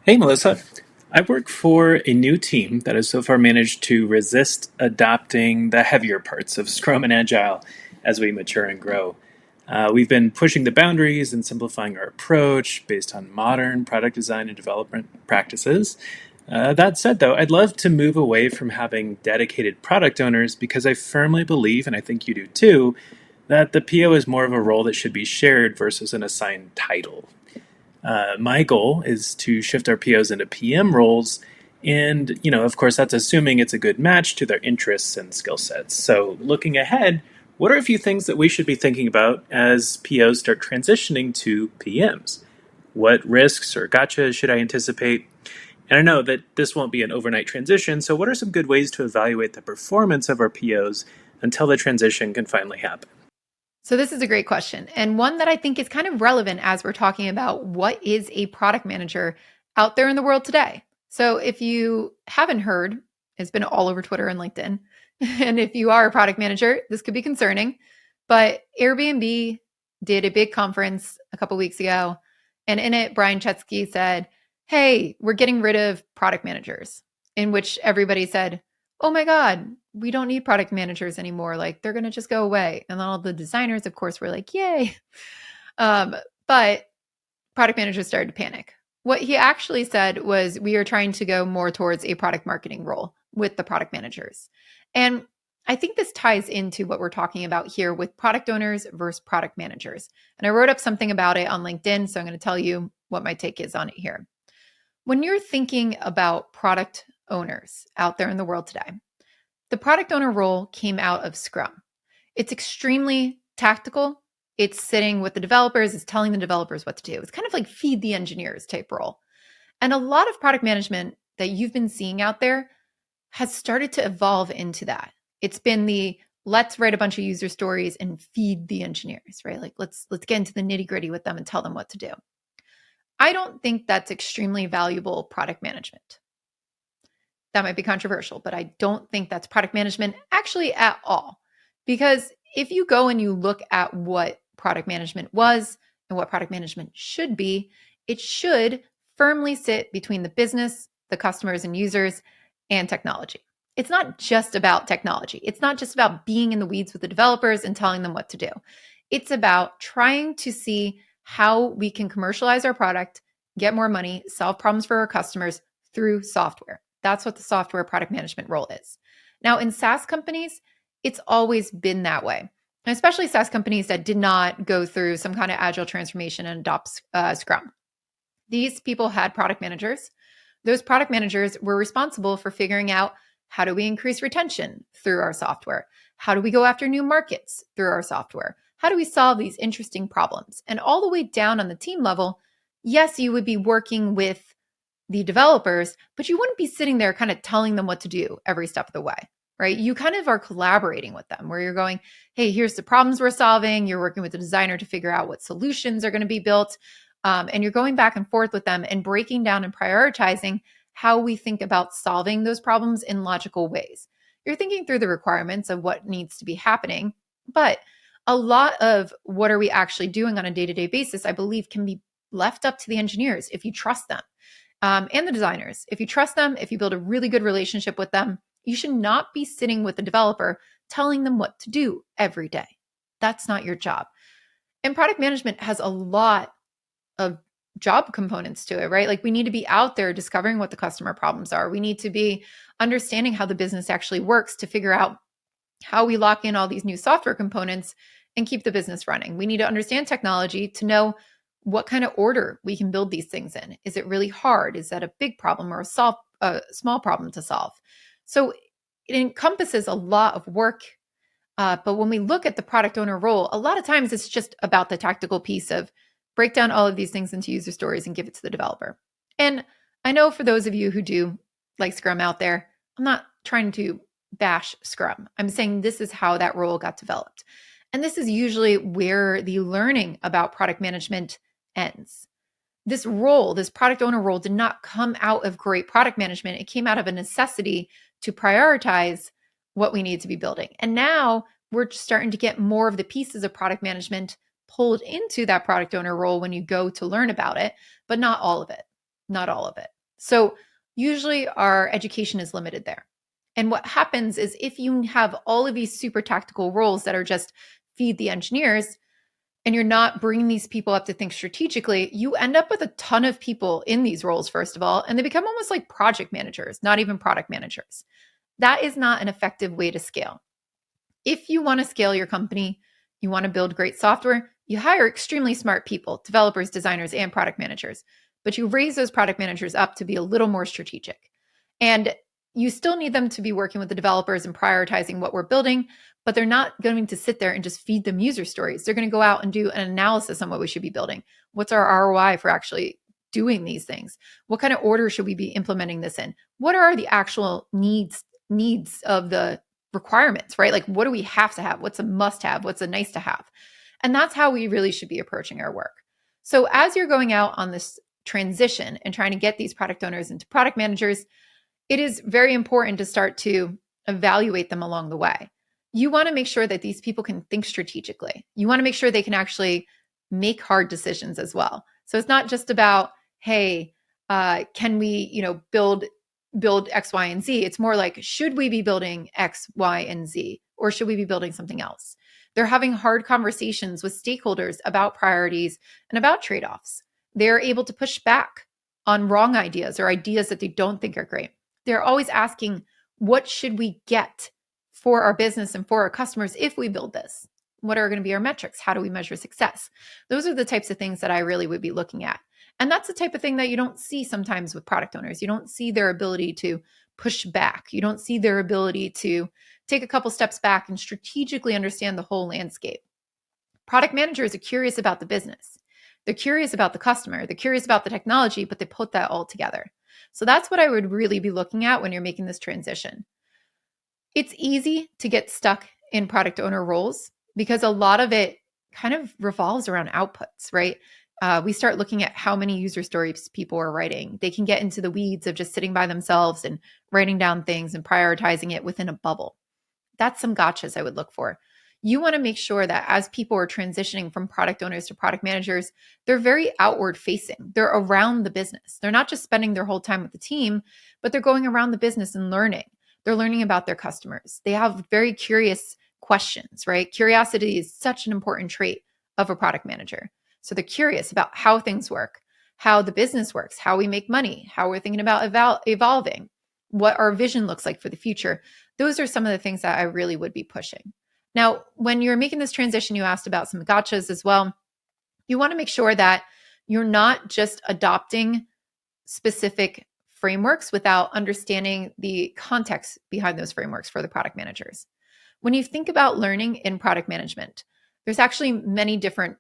Hey, Melissa. I work for a new team that has so far managed to resist adopting the heavier parts of Scrum and Agile as we mature and grow. We've been pushing the boundaries and simplifying our approach based on modern product design and development practices. That said, though, I'd love to move away from having dedicated product owners because I firmly believe, and I think you do too, that the PO is more of a role that should be shared versus an assigned title. My goal is to shift our POs into PM roles. And, of course, that's assuming it's a good match to their interests and skill sets. So, looking ahead, what are a few things that we should be thinking about as POs start transitioning to PMs? What risks or gotchas should I anticipate? And I know that this won't be an overnight transition, so what are some good ways to evaluate the performance of our POs until the transition can finally happen? So this is a great question, and one that I think is kind of relevant as we're talking about what is a product manager out there in the world today. So if you haven't heard, it's been all over Twitter and LinkedIn. And if you are a product manager, this could be concerning. But Airbnb did a big conference a couple weeks ago, and in it, Brian Chesky said, "Hey, we're getting rid of product managers," in which everybody said, "Oh my God, we don't need product managers anymore. Like they're going to just go away." And then all the designers, of course, were like, "Yay." But product managers started to panic. What he actually said was, we are trying to go more towards a product marketing role with the product managers. And I think this ties into what we're talking about here with product owners versus product managers. And I wrote up something about it on LinkedIn. So I'm going to tell you what my take is on it here. When you're thinking about product owners out there in the world today, the product owner role came out of Scrum. It's extremely tactical. It's sitting with the developers, it's telling the developers what to do. It's kind of like feed the engineers type role. And a lot of product management that you've been seeing out there has started to evolve into that. It's been the let's write a bunch of user stories and feed the engineers, right? Like let's get into the nitty-gritty with them and tell them what to do. I don't think that's extremely valuable product management. That might be controversial, but I don't think that's product management actually at all. Because if you go and you look at what product management was and what product management should be, it should firmly sit between the business, the customers and users, and technology. It's not just about technology. It's not just about being in the weeds with the developers and telling them what to do. It's about trying to see how we can commercialize our product, get more money, solve problems for our customers through software. That's what the software product management role is. Now, in SaaS companies, it's always been that way, and especially SaaS companies that did not go through some kind of agile transformation and adopt Scrum. These people had product managers. Those product managers were responsible for figuring out, how do we increase retention through our software? How do we go after new markets through our software? How do we solve these interesting problems? And all the way down on the team level, yes, you would be working with the developers, but you wouldn't be sitting there kind of telling them what to do every step of the way, right? You kind of are collaborating with them where you're going, hey, here's the problems we're solving. You're working with the designer to figure out what solutions are going to be built. And you're going back and forth with them and breaking down and prioritizing how we think about solving those problems in logical ways. You're thinking through the requirements of what needs to be happening, but a lot of what are we actually doing on a day-to-day basis, I believe, can be left up to the engineers if you trust them. And the designers. If you trust them, if you build a really good relationship with them, you should not be sitting with the developer telling them what to do every day. That's not your job. And product management has a lot of job components to it, right? Like we need to be out there discovering what the customer problems are. We need to be understanding how the business actually works to figure out how we lock in all these new software components and keep the business running. We need to understand technology to know what kind of order we can build these things in. Is it really hard? Is that a big problem or a small problem to solve? So it encompasses a lot of work. But when we look at the product owner role, a lot of times it's just about the tactical piece of break down all of these things into user stories and give it to the developer. And I know for those of you who do like Scrum out there, I'm not trying to bash Scrum. I'm saying this is how that role got developed. And this is usually where the learning about product management ends. This role, this product owner role, did not come out of great product management. It came out of a necessity to prioritize what we need to be building. And now we're starting to get more of the pieces of product management pulled into that product owner role when you go to learn about it, but not all of it. not all of it. So usually our education is limited there. And what happens is if you have all of these super tactical roles that are just feed the engineers, and you're not bringing these people up to think strategically, you end up with a ton of people in these roles, first of all, and they become almost like project managers, not even product managers. That is not an effective way to scale. If you want to scale your company, you want to build great software, you hire extremely smart people, developers, designers, and product managers, but you raise those product managers up to be a little more strategic. And you still need them to be working with the developers and prioritizing what we're building, but they're not going to sit there and just feed them user stories. They're going to go out and do an analysis on what we should be building. What's our ROI for actually doing these things? What kind of order should we be implementing this in? What are the actual needs of the requirements, right? Like, what do we have to have? What's a must have? What's a nice to have? And that's how we really should be approaching our work. So as you're going out on this transition and trying to get these product owners into product managers, it is very important to start to evaluate them along the way. You want to make sure that these people can think strategically. You want to make sure they can actually make hard decisions as well. So it's not just about, hey, can we, build X, Y, and Z? It's more like, should we be building X, Y, and Z, or should we be building something else? They're having hard conversations with stakeholders about priorities and about trade-offs. They're able to push back on wrong ideas or ideas that they don't think are great. They're always asking, what should we get for our business and for our customers if we build this? What are going to be our metrics? How do we measure success? Those are the types of things that I really would be looking at. And that's the type of thing that you don't see sometimes with product owners. You don't see their ability to push back. You don't see their ability to take a couple steps back and strategically understand the whole landscape. Product managers are curious about the business. They're curious about the customer. They're curious about the technology, but they put that all together. So that's what I would really be looking at when you're making this transition. It's easy to get stuck in product owner roles because a lot of it kind of revolves around outputs, right? We start looking at how many user stories people are writing. They can get into the weeds of just sitting by themselves and writing down things and prioritizing it within a bubble. That's some gotchas I would look for. You want to make sure that as people are transitioning from product owners to product managers, they're very outward facing. They're around the business. They're not just spending their whole time with the team, but they're going around the business and learning. They're learning about their customers. They have very curious questions, right? Curiosity is such an important trait of a product manager. So they're curious about how things work, how the business works, how we make money, how we're thinking about evolving, what our vision looks like for the future. Those are some of the things that I really would be pushing. Now, when you're making this transition, you asked about some gotchas as well. You want to make sure that you're not just adopting specific frameworks without understanding the context behind those frameworks for the product managers. When you think about learning in product management, there's actually many different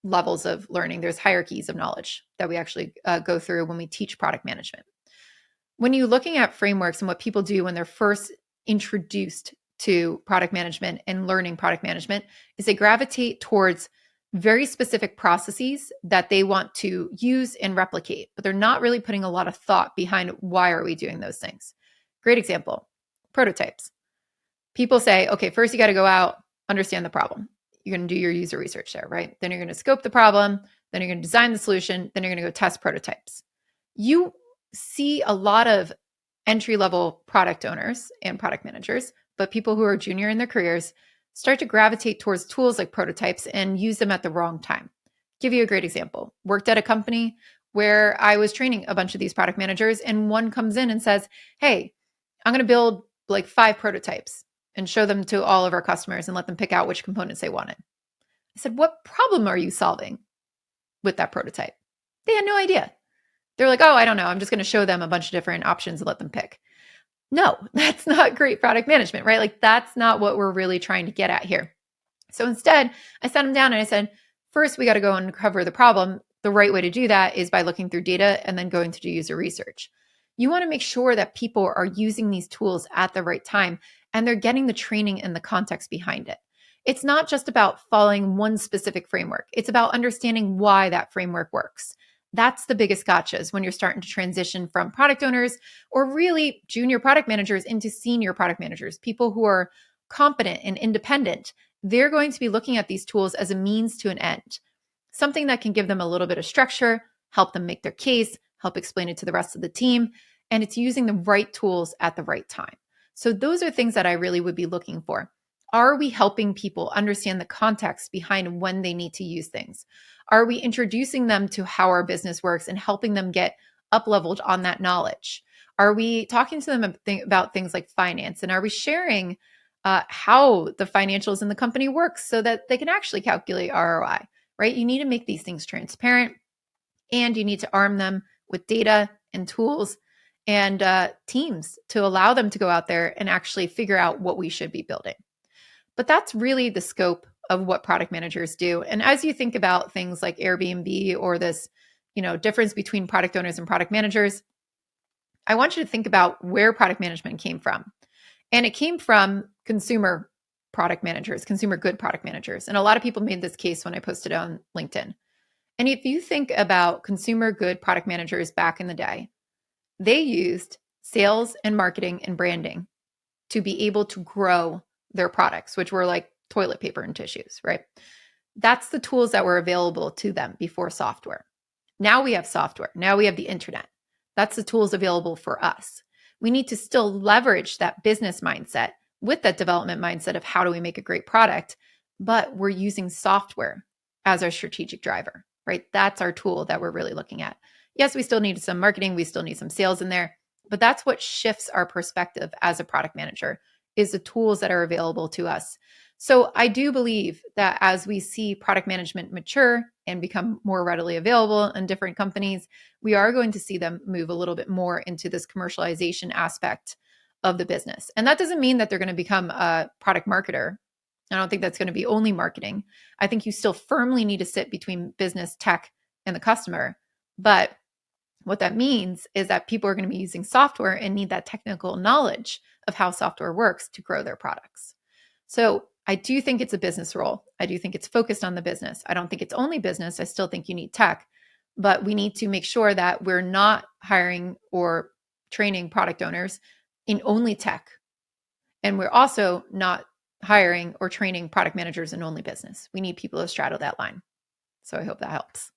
levels of learning. There's hierarchies of knowledge that we actually go through when we teach product management. When you're looking at frameworks and what people do when they're first introduced to product management and learning product management is they gravitate towards very specific processes that they want to use and replicate, but they're not really putting a lot of thought behind why are we doing those things. Great example, prototypes. People say, okay, first you got to go out, understand the problem. You're going to do your user research there, right? Then you're going to scope the problem. Then you're going to design the solution. Then you're going to go test prototypes. You see a lot of entry-level product owners and product managers, but people who are junior in their careers start to gravitate towards tools like prototypes and use them at the wrong time. Give you a great example. Worked at a company where I was training a bunch of these product managers, and one comes in and says, hey, I'm going to build like 5 prototypes and show them to all of our customers and let them pick out which components they wanted. I said, what problem are you solving with that prototype? They had no idea. They're like, oh, I don't know. I'm just going to show them a bunch of different options and let them pick. No, that's not great product management, right? Like that's not what we're really trying to get at here. So instead, I sat them down and I said, first, we got to go and uncover the problem. The right way to do that is by looking through data and then going to do user research. You want to make sure that people are using these tools at the right time and they're getting the training and the context behind it. It's not just about following one specific framework. It's about understanding why that framework works. That's the biggest gotchas when you're starting to transition from product owners or really junior product managers into senior product managers, people who are competent and independent. They're going to be looking at these tools as a means to an end, something that can give them a little bit of structure, help them make their case, help explain it to the rest of the team, and it's using the right tools at the right time. So those are things that I really would be looking for. Are we helping people understand the context behind when they need to use things? Are we introducing them to how our business works and helping them get up-leveled on that knowledge? Are we talking to them about things like finance? And are we sharing how the financials in the company work so that they can actually calculate ROI, right? You need to make these things transparent, and you need to arm them with data and tools and teams to allow them to go out there and actually figure out what we should be building. But that's really the scope of what product managers do. And as you think about things like Airbnb or this, difference between product owners and product managers, I want you to think about where product management came from. And it came from consumer product managers, consumer good product managers. And a lot of people made this case when I posted it on LinkedIn. And if you think about consumer good product managers back in the day, they used sales and marketing and branding to be able to grow their products, which were like toilet paper and tissues, right? That's the tools that were available to them before software. Now we have software. Now we have the internet. That's the tools available for us. We need to still leverage that business mindset with that development mindset of how do we make a great product, but we're using software as our strategic driver, right? That's our tool that we're really looking at. Yes, we still need some marketing. We still need some sales in there, but that's what shifts our perspective as a product manager is the tools that are available to us. So I do believe that as we see product management mature and become more readily available in different companies, we are going to see them move a little bit more into this commercialization aspect of the business. And that doesn't mean that they're going to become a product marketer. I don't think that's going to be only marketing. I think you still firmly need to sit between business, tech, and the customer. But what that means is that people are going to be using software and need that technical knowledge of how software works to grow their products. So I do think it's a business role. I do think it's focused on the business. I don't think it's only business. I still think you need tech, but we need to make sure that we're not hiring or training product owners in only tech. And we're also not hiring or training product managers in only business. We need people to straddle that line. So I hope that helps.